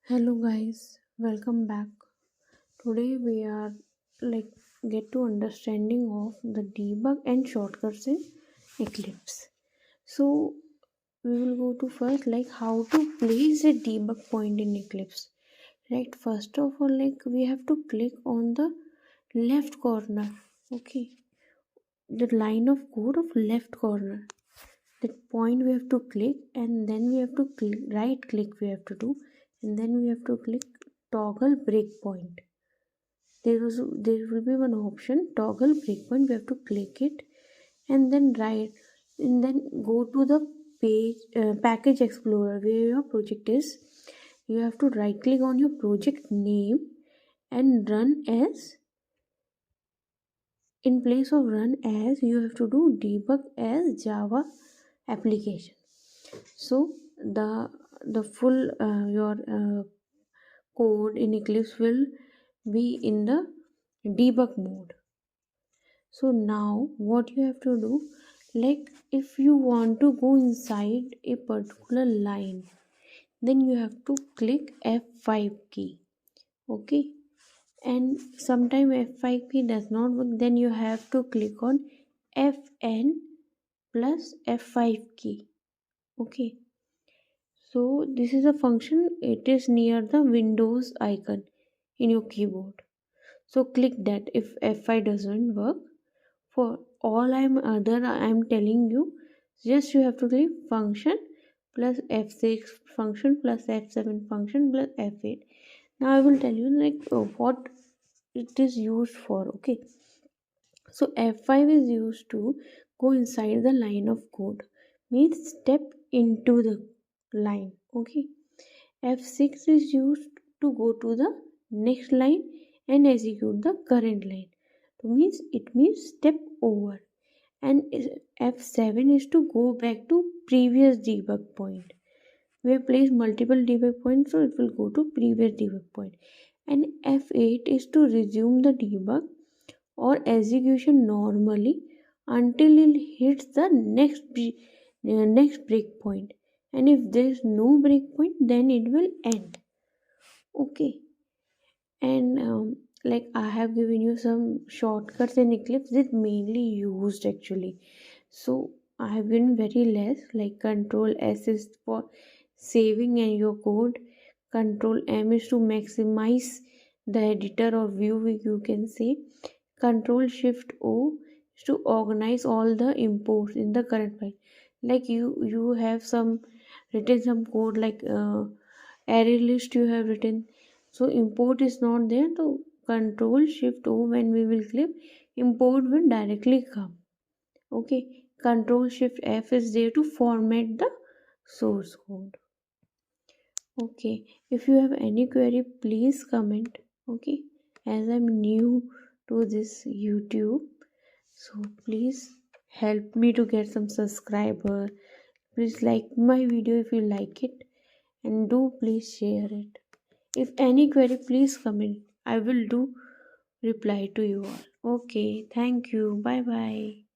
Hello guys, welcome back. Today we are like get to understanding of the debug and shortcuts in Eclipse. So we will go to first like how to place a debug point in Eclipse. Right, first of all we have to click on the left corner. Okay, the line of code of left corner. That point we have to click, and then we have to click, right click we have to do, and then we have to click toggle breakpoint. There will be one option toggle breakpoint. We have to click it, and then go to the page package explorer where your project is. You have to right click on your project name and run as. In place of run as, you have to do debug as Java application. So the full your code in Eclipse will be in the debug mode. So now what you have to do, like if you want to go inside a particular line, then you have to click F5 key. Okay, and sometime F5 key does not work, then you have to click on Fn plus F5 key. Okay, so this is a function, it is near the Windows icon in your keyboard. So click that if F5 doesn't work. For all I'm telling you, just you have to click function plus F6 function plus F7 function plus F8. Now I will tell you what it is used for. Okay, so F5 is used to go inside the line of code, means step into the line. Okay, F6 is used to go to the next line and execute the current line. So it means step over. And F7 is to go back to previous debug point. We have placed multiple debug points, so it will go to previous debug point. And F8 is to resume the debug or execution normally until it hits the next breakpoint. And if there is no breakpoint, then it will end. Okay, and I have given you some shortcuts in Eclipse that mainly used actually. So I have given very less, like Control S is for saving and your code, Control M is to maximize the editor or view, you can say, Control Shift O is to organize all the imports in the current file. Like you have some written some code like array list you have written, so import is not there, so Control Shift O, when we will click, import will directly come. Okay, Control Shift F is there to format the source code. Okay, if you have any query, please comment. Okay, as I'm new to this YouTube, so please help me to get some subscriber. Please like my video if you like it, and do please share it. If any query, please comment. I will do reply to you all. Okay, thank you. Bye bye.